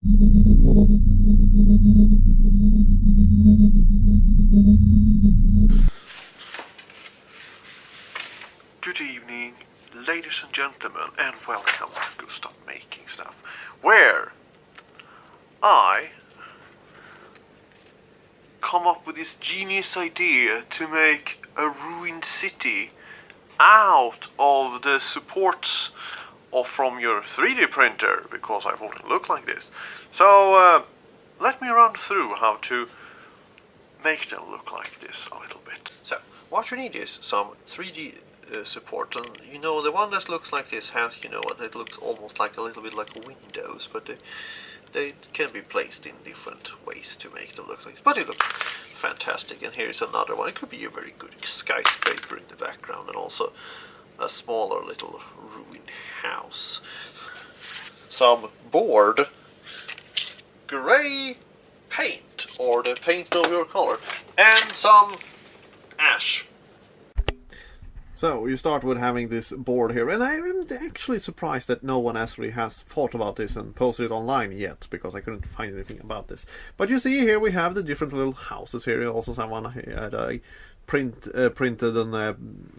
Good evening, ladies and gentlemen, and welcome to Gustav Making Stuff, where I come up with this genius idea to make a ruined city out of the supports from your 3D printer, because I thought it looked like this. So let me run through how to make them look like this a little bit. So what you need is some 3D support, and you know, the one that looks like this has, you know, it looks almost like a little bit like windows, but they can be placed in different ways to make them look like this. But it looks fantastic. And here's another one. It could be a very good skyscraper in the background, and also a smaller little ruined house. Some board, grey paint, or the paint of your color, and some ash. So you start with having this board here, and I'm actually surprised that no one actually has thought about this and posted it online yet, because I couldn't find anything about this. But you see here we have the different little houses here. Also someone had printed and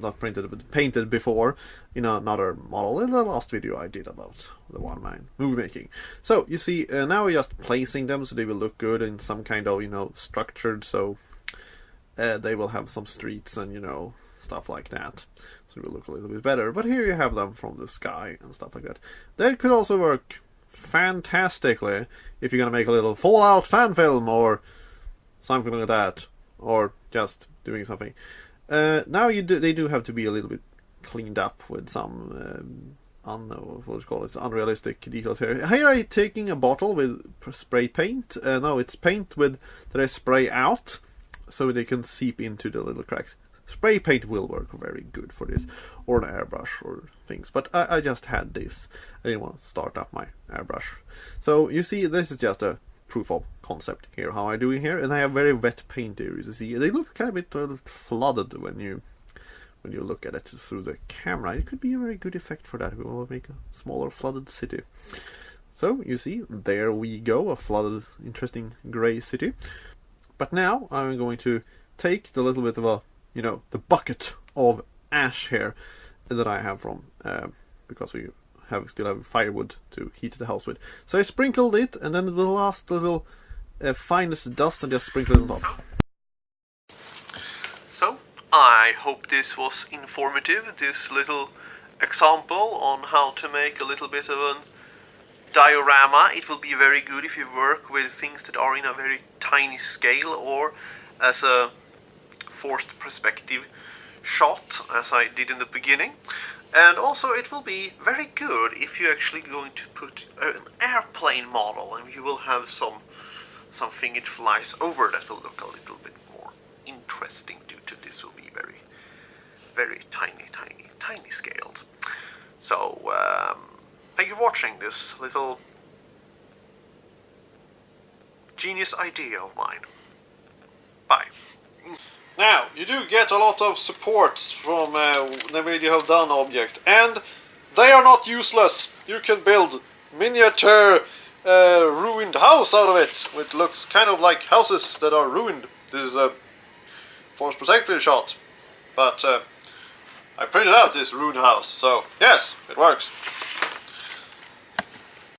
not printed but painted before in another model in the last video I did about the one-man movie making. So you see now we're just placing them so they will look good in some kind of, you know, structured, so they will have some streets and, you know, stuff like that, so it will look a little bit better. But here you have them from the sky and stuff like that. That could also work fantastically if you're gonna make a little Fallout fan film or something like that, or just doing something. Now they do have to be a little bit cleaned up with some unrealistic details here. Here I'm taking a bottle with spray paint. No, it's paint with that I spray out so they can seep into the little cracks. Spray paint will work very good for this, or an airbrush or things, but I just had this. I didn't want to start up my airbrush. So you see, this is just a proof of concept here, how I do it here, and I have very wet paint areas. You see, they look kind of a bit flooded when you look at it through the camera. It could be a very good effect for that. We want to make a smaller flooded city. So you see, there we go, a flooded, interesting grey city. But now I'm going to take the little bit of a, you know, the bucket of ash here that I have from, because we still have firewood to heat the house with. So I sprinkled it, and then the last little finest dust, and just sprinkled it on top. So I hope this was informative, this little example on how to make a little bit of a diorama. It will be very good if you work with things that are in a very tiny scale, or as a forced perspective shot, as I did in the beginning. And also it will be very good if you're actually going to put an airplane model, and you will have something it flies over that will look a little bit more interesting, due to this will be very, very tiny scaled. So thank you for watching this little genius idea of mine. Bye. Now, you do get a lot of supports from the video have done object, and they are not useless. You can build miniature ruined house out of it, which looks kind of like houses that are ruined. This is a forced perspective shot, but I printed out this ruined house, so yes, it works.